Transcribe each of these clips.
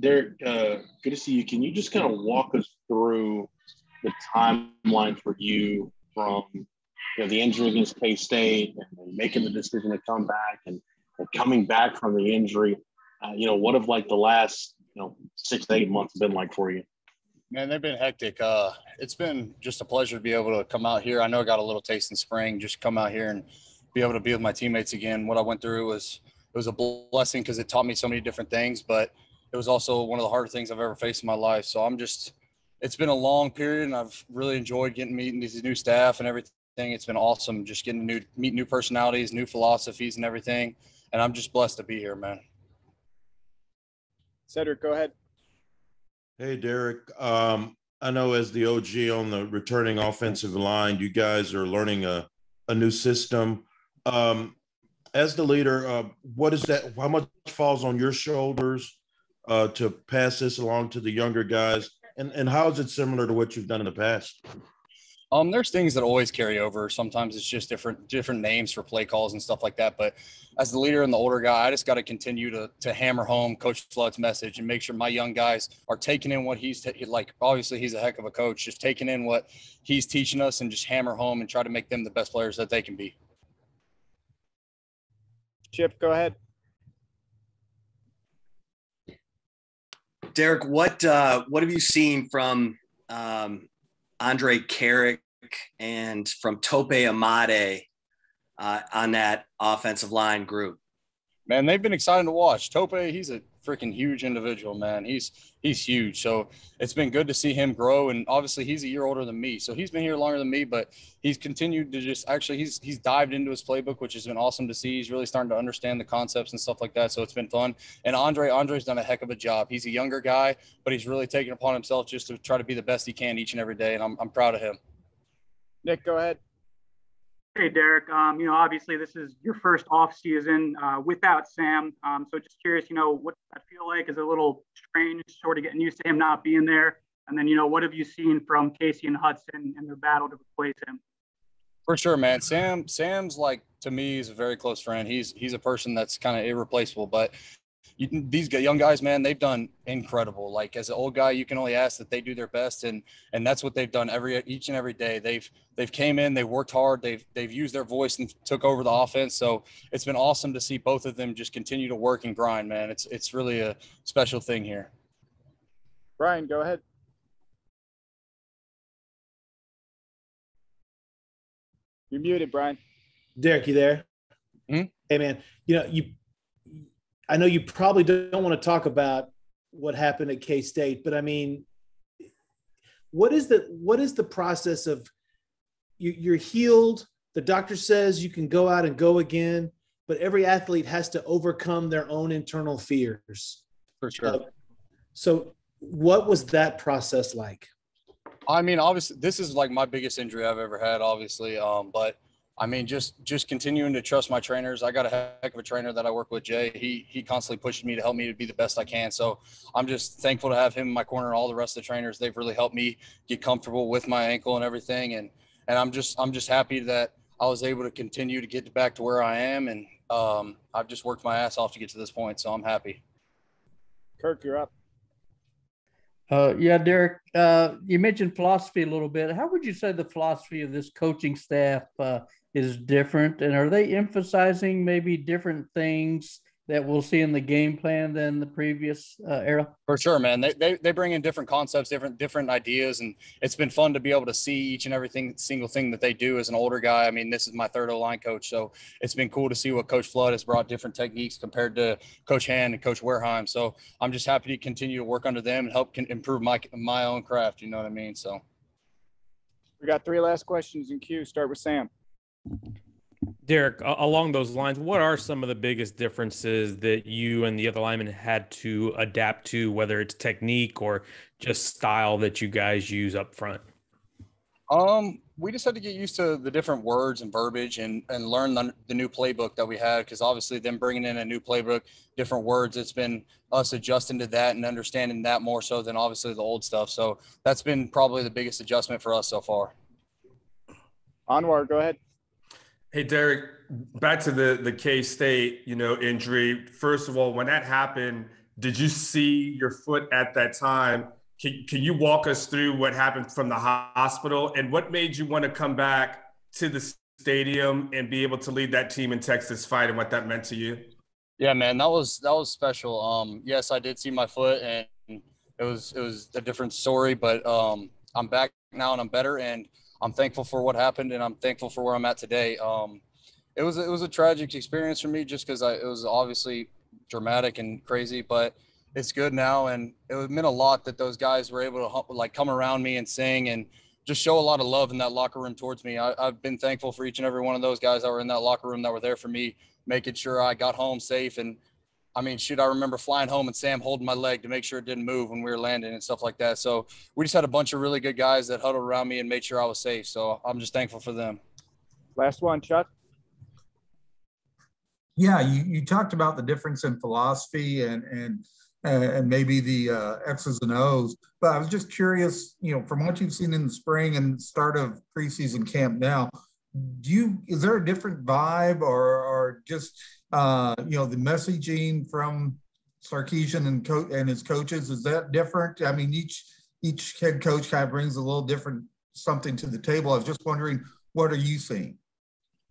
Derek, good to see you. Can you just kind of walk us through the timeline for you from the injury against K State and then making the decision to come back and coming back from the injury? What have like the last 6 to 8 months been like for you? Man, they've been hectic. It's been just a pleasure to be able to come out here. I know I got a little taste in spring, just come out here and be able to be with my teammates again. What I went through was a blessing because it taught me so many different things, but it was also one of the hardest things I've ever faced in my life. So it's been a long period, and I've really enjoyed meeting these new staff and everything. It's been awesome just getting to meet new personalities, new philosophies and everything. And I'm just blessed to be here, man. Cedric, go ahead. Hey, Derek. I know as the OG on the returning offensive line, you guys are learning a new system. As the leader, what is that? How much falls on your shoulders to pass this along to the younger guys? And how is it similar to what you've done in the past? There's things that always carry over. Sometimes it's just different names for play calls and stuff like that. But as the leader and the older guy, I just got to continue to hammer home Coach Flood's message and make sure my young guys are taking in what he's like. Obviously, he's a heck of a coach. Just taking in what he's teaching us and just hammer home and try to make them the best players that they can be. Chip, go ahead. Derek, what have you seen from Andre Carrick and from Tope Amade on that offensive line group? Man, they've been exciting to watch. Tope, he's a freaking huge individual, man. He's huge. So it's been good to see him grow. And obviously he's a year older than me. So he's been here longer than me, but he's continued to he's dived into his playbook, which has been awesome to see. He's really starting to understand the concepts and stuff like that. So it's been fun. And Andre's done a heck of a job. He's a younger guy, but he's really taken upon himself just to try to be the best he can each and every day. And I'm proud of him. Nick, go ahead. Hey, Derek. Obviously this is your first off season without Sam. So just curious, what I feel like is a little strange, sort of getting used to him not being there. And then, what have you seen from Casey and Hudson in their battle to replace him? For sure, man. Sam's like, to me, he's a very close friend. He's a person that's kind of irreplaceable, but these young guys, man, they've done incredible. Like as an old guy, you can only ask that they do their best, and that's what they've done each and every day. They've came in, they worked hard, they've used their voice and took over the offense. So it's been awesome to see both of them just continue to work and grind, man. It's really a special thing here. Brian, go ahead. You're muted, Brian. Derek, you there? Mm-hmm. Hey, man. I know you probably don't want to talk about what happened at K-State, but I mean, what is the process of you're healed? The doctor says you can go out and go again, but every athlete has to overcome their own internal fears. For sure. So what was that process like? I mean, obviously, this is like my biggest injury I've ever had, obviously. But I mean, just continuing to trust my trainers. I got a heck of a trainer that I work with, Jay. He constantly pushes me to help me to be the best I can. So I'm just thankful to have him in my corner and all the rest of the trainers. They've really helped me get comfortable with my ankle and everything. And I'm just happy that I was able to continue to get back to where I am. And I've just worked my ass off to get to this point. So I'm happy. Kirk, you're up. Yeah, Derek, you mentioned philosophy a little bit. How would you say the philosophy of this coaching staff is different? And are they emphasizing maybe different things that we'll see in the game plan than the previous era? For sure, man. They bring in different concepts, different ideas, and it's been fun to be able to see each and single thing that they do as an older guy. I mean, this is my third O-line coach, so it's been cool to see what Coach Flood has brought different techniques compared to Coach Hand and Coach Wareheim. So I'm just happy to continue to work under them and help improve my own craft. You know what I mean? So we got 3 last questions in queue. Start with Sam. Derek, along those lines, what are some of the biggest differences that you and the other linemen had to adapt to, whether it's technique or just style that you guys use up front? We just had to get used to the different words and verbiage and learn the new playbook that we had, because obviously them bringing in a new playbook, different words, it's been us adjusting to that and understanding that more so than obviously the old stuff. So that's been probably the biggest adjustment for us so far. Anwar, go ahead. Hey, Derek, back to the K-State, injury. First of all, when that happened, Did you see your foot at that time? Can you walk us through what happened from the hospital and what made you want to come back to the stadium and be able to lead that team in Texas fight and what that meant to you? Yeah, man, that was special. Yes, I did see my foot, and it was a different story, but I'm back now and I'm better, and I'm thankful for what happened, and I'm thankful for where I'm at today. It was a tragic experience for me just because it was obviously dramatic and crazy, but it's good now, and it meant a lot that those guys were able to like come around me and sing and just show a lot of love in that locker room towards me. I've been thankful for each and every one of those guys that were in that locker room that were there for me, making sure I got home safe. And I mean, shoot, I remember flying home and Sam holding my leg to make sure it didn't move when we were landing and stuff like that. So we just had a bunch of really good guys that huddled around me and made sure I was safe. So I'm just thankful for them. Last one, Chuck. Yeah, you talked about the difference in philosophy and maybe the X's and O's, but I was just curious, from what you've seen in the spring and start of preseason camp now, is there a different vibe or just the messaging from Sarkisian and his coaches? Is that different? I mean, each head coach kind of brings a little different something to the table. I was just wondering, what are you seeing?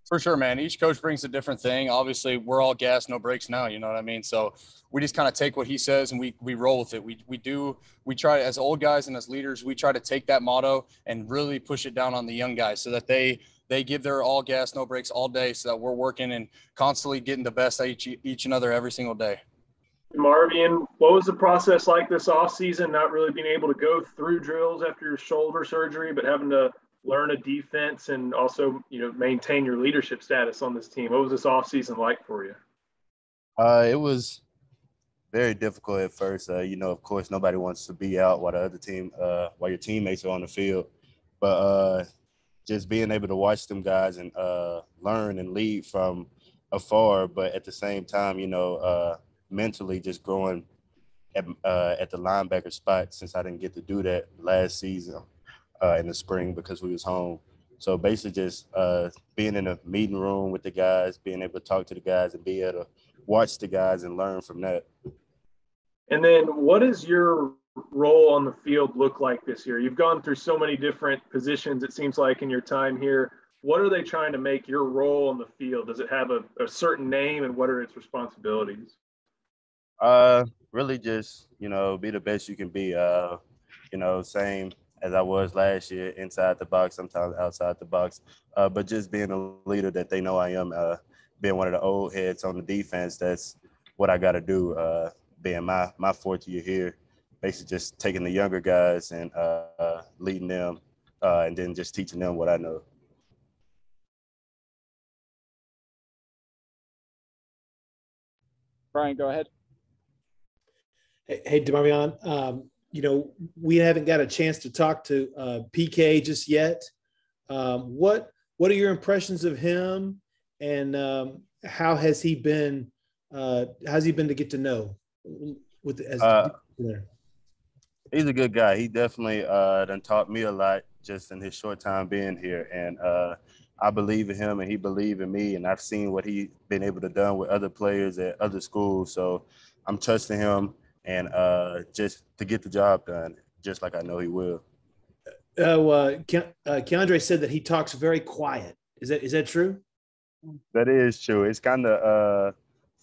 For sure, man. Each coach brings a different thing. Obviously, we're all gas, no brakes now. You know what I mean? So we just kind of take what he says and we roll with it. We try, as old guys and as leaders, we try to take that motto and really push it down on the young guys so that they give their all gas, no brakes all day, so that we're working and constantly getting the best at each and other every single day. Demarvion, what was the process like this offseason, not really being able to go through drills after your shoulder surgery, but having to learn a defense and also, maintain your leadership status on this team? What was this offseason like for you? It was very difficult at first. Of course, nobody wants to be out while while your teammates are on the field. But just being able to watch them guys and learn and lead from afar, but at the same time, mentally just growing at the linebacker spot, since I didn't get to do that last season in the spring because we was home. So basically just being in a meeting room with the guys, being able to talk to the guys and be able to watch the guys and learn from that. And then what does your role on the field look like this year? You've gone through so many different positions, it seems like, in your time here. What are they trying to make your role on the field? Does it have a certain name, and what are its responsibilities? Really just, be the best you can be. Same as I was last year, inside the box, sometimes outside the box. But just being a leader that they know I am, being one of the old heads on the defense, that's what I got to do, being my fourth year here. Basically just taking the younger guys and leading them and then just teaching them what I know. Brian, go ahead. Hey, Demarvion, we haven't got a chance to talk to PK just yet. What are your impressions of him, and how has he been? How's he been to get to know with He's a good guy. He definitely done taught me a lot just in his short time being here, and I believe in him and he believe in me, and I've seen what he's been able to do with other players at other schools. So I'm trusting him and just to get the job done, just like I know he will. Keandre said that he talks very quiet. Is that true? That is true. It's kind of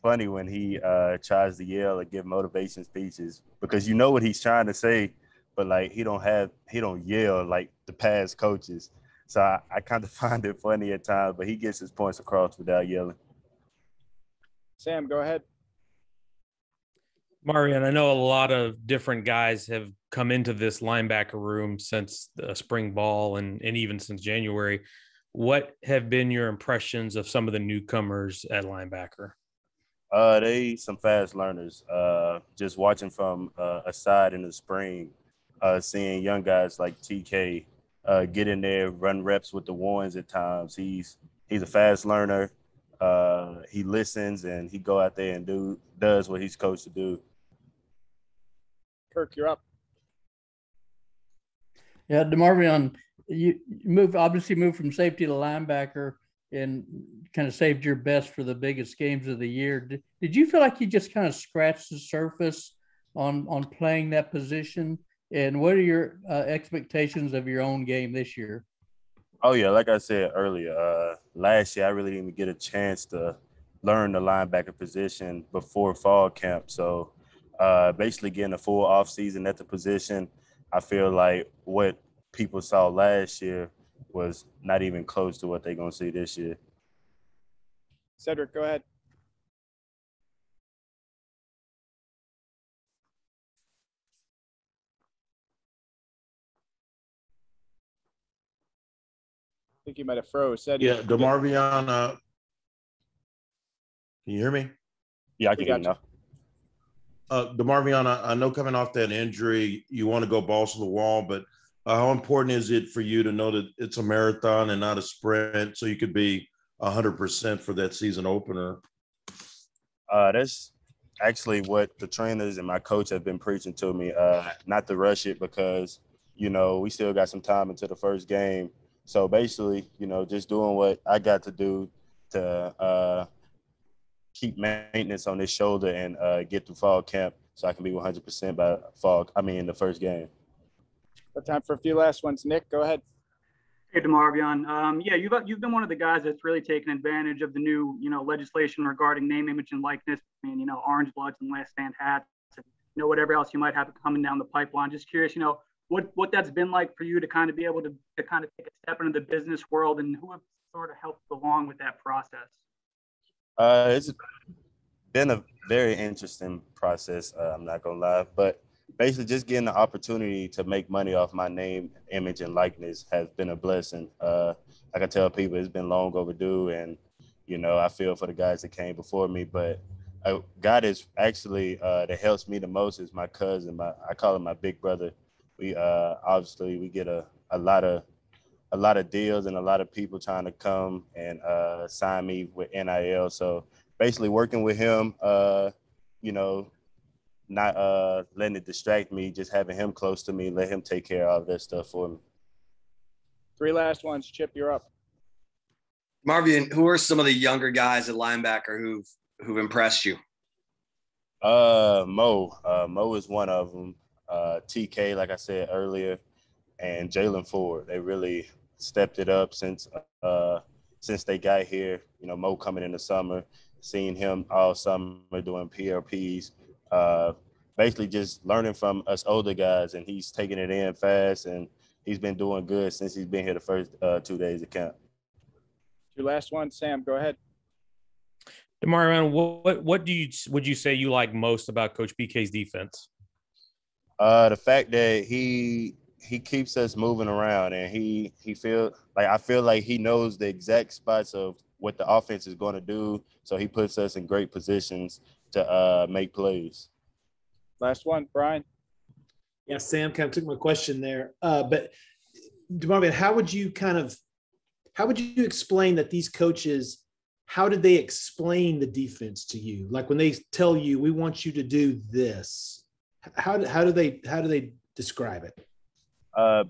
funny when he tries to yell or give motivation speeches, because you know what he's trying to say, but like he don't yell like the past coaches. So I kind of find it funny at times, but he gets his points across without yelling. Sam, go ahead. Marion, I know a lot of different guys have come into this linebacker room since the spring ball and even since January. What have been your impressions of some of the newcomers at linebacker? They some fast learners. Just watching from aside in the spring, seeing young guys like TK get in there, run reps with the ones at times. He's a fast learner. He listens and he go out there and does what he's coached to do. Kirk, you're up. Yeah, Demarvion, you obviously moved from safety to linebacker and kind of saved your best for the biggest games of the year. Did you feel like you just kind of scratched the surface on playing that position? And what are your expectations of your own game this year? Oh yeah, like I said earlier, last year I really didn't even get a chance to learn the linebacker position before fall camp. So basically getting a full off season at the position, I feel like what people saw last year was not even close to what they're gonna see this year. Cedric, go ahead. I think you might have froze. Cedric. Yeah, Demarvion, can you hear me? Yeah, I can hear you now. Demarvion, I know coming off that injury, you want to go balls to the wall, but how important is it for you to know that it's a marathon and not a sprint, so you could be 100% for that season opener? That's actually what the trainers and my coach have been preaching to me, not to rush it because, we still got some time until the first game. So basically, just doing what I got to do to keep maintenance on this shoulder and get through fall camp so I can be 100% by the first game. Got time for a few last ones. Nick, go ahead. Hey, Demarvion. Yeah, you've been one of the guys that's really taken advantage of the new, legislation regarding name, image, and likeness. Orange bloods and last stand hats, and whatever else you might have coming down the pipeline. Just curious, what that's been like for you to kind of be able to kind of take a step into the business world, and who have sort of helped along with that process? It's been a very interesting process. I'm not gonna lie, but basically just getting the opportunity to make money off my name, image, and likeness has been a blessing. I can tell people it's been long overdue, and I feel for the guys that came before me. But God is actually that helps me the most is my cousin. I call him my big brother. We obviously we get a lot of deals and a lot of people trying to come and sign me with NIL. So basically working with him, not letting it distract me, just having him close to me, let him take care of all of that stuff for me. Three last ones. Chip, you're up. Marvian, who are some of the younger guys at linebacker who've impressed you? Mo is one of them. TK, like I said earlier, and Jalen Ford. They really stepped it up since they got here. Mo coming in the summer, seeing him all summer doing PRPs, basically just learning from us older guys, and he's taking it in fast, and he's been doing good since he's been here the first 2 days of camp. Your last one, Sam, go ahead. Demarvion, what would you say you like most about Coach BK's defense? The fact that he keeps us moving around, and I feel like he knows the exact spots of what the offense is going to do, so he puts us in great positions to make plays. Last one, Brian. Yeah, Sam kind of took my question there, but Demarvion, how would you explain that these coaches? How did they explain the defense to you? Like when they tell you, "We want you to do this." How do they describe it?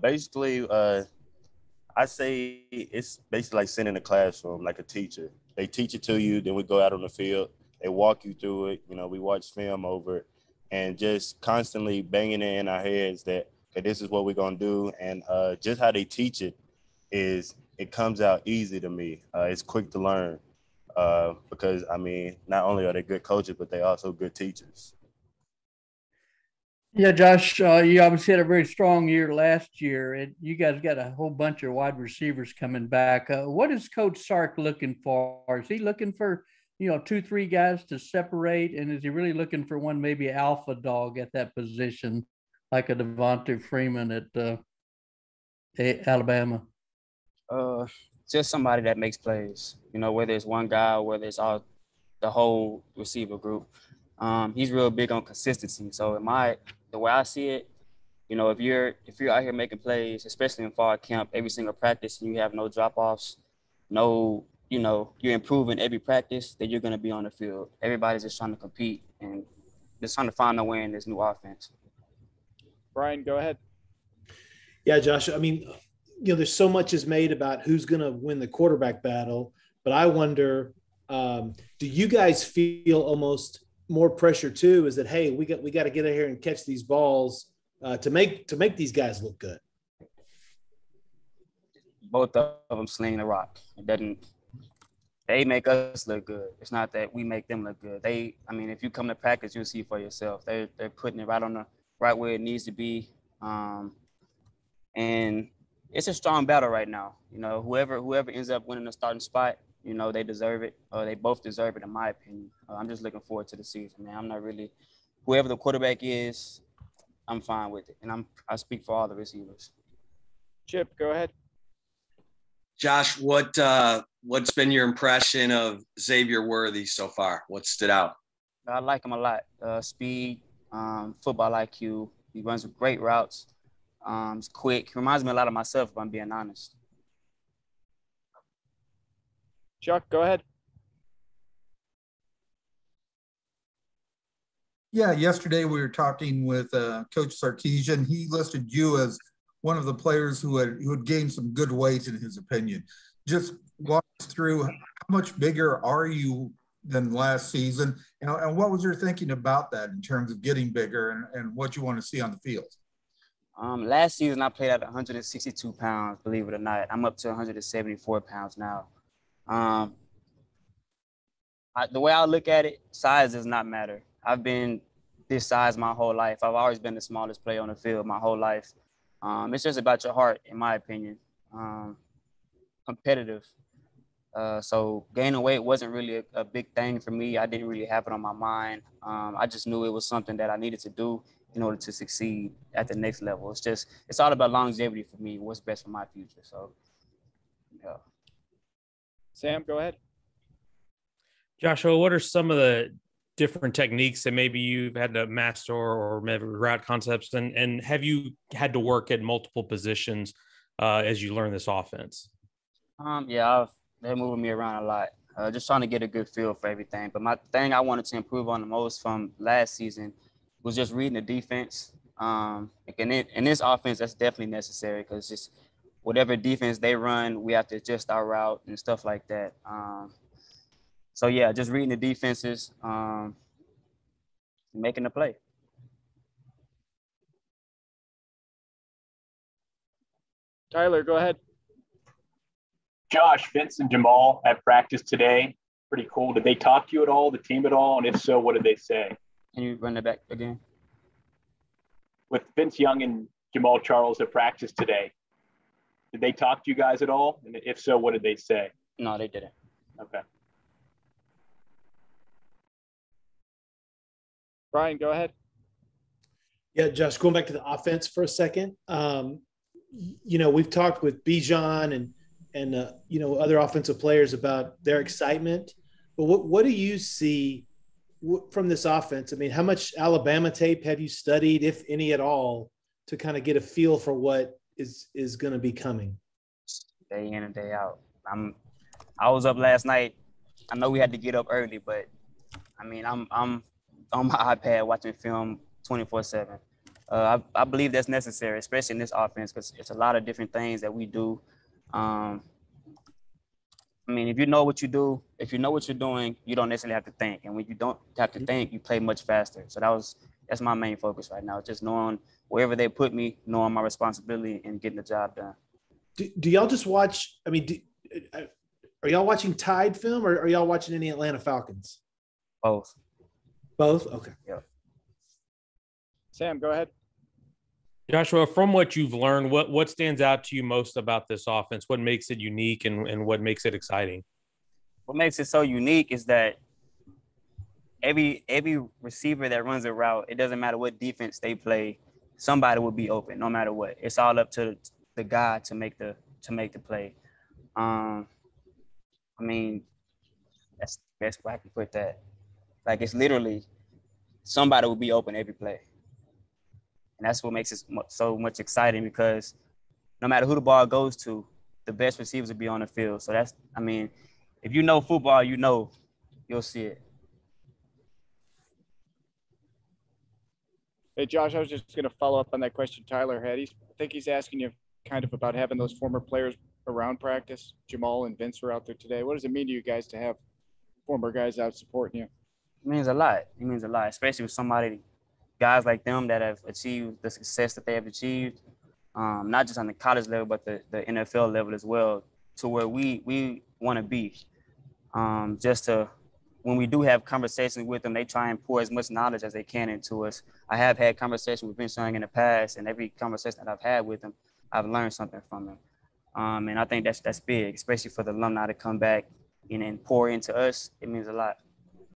Basically, I say it's basically like sitting in a classroom, like a teacher. They teach it to you, then we go out on the field. They walk you through it. We watch film over it, and just constantly banging it in our heads that okay, this is what we're gonna do. And just how they teach it it comes out easy to me. It's quick to learn because not only are they good coaches, but they also good teachers. Yeah, Josh, you obviously had a very strong year last year, and you guys got a whole bunch of wide receivers coming back. What is Coach Sark looking for? Is he looking for, 2-3 guys to separate, and is he really looking for one maybe alpha dog at that position, like a Devontae Freeman at Alabama? Just somebody that makes plays, whether it's one guy or whether it's all the whole receiver group. He's real big on consistency. So the way I see it, if you're out here making plays, especially in fall camp, every single practice, and you have no drop-offs, you're improving every practice, then you're going to be on the field. Everybody's just trying to compete and just trying to find a way in this new offense. Brian, go ahead. Yeah, Josh, there's so much is made about who's going to win the quarterback battle, but I wonder, do you guys feel almost more pressure too is that, hey, we got to get out here and catch these balls to make these guys look good? Both of them sling the rock. It doesn't. They make us look good. It's not that we make them look good. If you come to practice, you'll see for yourself. They're putting it right where it needs to be. And it's a strong battle right now. You know, whoever ends up winning the starting spot, you know, they deserve it. They both deserve it, in my opinion. I'm just looking forward to the season, man. I'm not really – whoever the quarterback is, I'm fine with it. And I speak for all the receivers. Chip, go ahead. Josh, what's been your impression of Xavier Worthy so far? What stood out? I like him a lot. Speed, football IQ. He runs great routes. He's quick. He reminds me a lot of myself, if I'm being honest. Chuck, go ahead. Yeah, yesterday we were talking with Coach Sarkisian. He listed you as one of the players who had gained some good weight in his opinion. Just walk us through, how much bigger are you than last season? And what was your thinking about that in terms of getting bigger and what you want to see on the field? Last season, I played at 162 pounds, believe it or not. I'm up to 174 pounds now. The way I look at it, size does not matter. I've been this size my whole life. I've always been the smallest player on the field my whole life. It's just about your heart, in my opinion. Competitive. So gaining weight wasn't really a big thing for me. I didn't really have it on my mind. I just knew it was something that I needed to do in order to succeed at the next level. It's all about longevity for me, what's best for my future. So, yeah. Sam, go ahead. Joshua, what are some of the different techniques that maybe you've had to master or maybe route concepts? And have you had to work at multiple positions as you learn this offense? They're moving me around a lot. Just trying to get a good feel for everything. But my thing I wanted to improve on the most from last season was just reading the defense. In this offense, that's definitely necessary because just whatever defense they run, we have to adjust our route and stuff like that. Just reading the defenses, making the play. Tyler, go ahead. Josh, Vince, and Jamal at practice today. Pretty cool. Did they talk to you at all, the team at all? And if so, what did they say? Can you run that back again? With Vince Young and Jamal Charles at practice today, did they talk to you guys at all? And if so, what did they say? No, they didn't. Okay. Brian, go ahead. Yeah, Josh, going back to the offense for a second. We've talked with Bijan and other offensive players about their excitement. But what do you see from this offense? I mean, how much Alabama tape have you studied, if any at all, to kind of get a feel for what is going to be coming? Day in and day out. I was up last night. I know we had to get up early, but I'm on my iPad watching film 24/7. I believe that's necessary, especially in this offense, because it's a lot of different things that we do. If you know what you do, if you know what you're doing, you don't necessarily have to think. And when you don't have to think, you play much faster. So that's my main focus right now, just knowing wherever they put me, knowing my responsibility and getting the job done. Do y'all just watch? Are y'all watching Tide film or are y'all watching any Atlanta Falcons? Both. Both? Okay. Yeah. Sam, go ahead. Joshua, from what you've learned, what stands out to you most about this offense? What makes it unique and what makes it exciting? What makes it so unique is that every receiver that runs a route, it doesn't matter what defense they play, somebody will be open no matter what. It's all up to the guy to make the play. That's the best way I can put that. Like, it's literally somebody will be open every play. And that's what makes it so much exciting, because no matter who the ball goes to, the best receivers will be on the field. So if you know football, you'll see it. Hey, Josh, I was just going to follow up on that question Tyler had. I think he's asking you kind of about having those former players around practice. Jamal and Vince were out there today. What does it mean to you guys to have former guys out supporting you? It means a lot. It means a lot, especially with guys like them that have achieved the success that they have achieved, not just on the college level, but the NFL level as well, to where we want to be. When we do have conversations with them, they try and pour as much knowledge as they can into us. I have had conversations with Vince Young in the past, and every conversation that I've had with him, I've learned something from him. And I think that's big, especially for the alumni to come back and pour into us. It means a lot.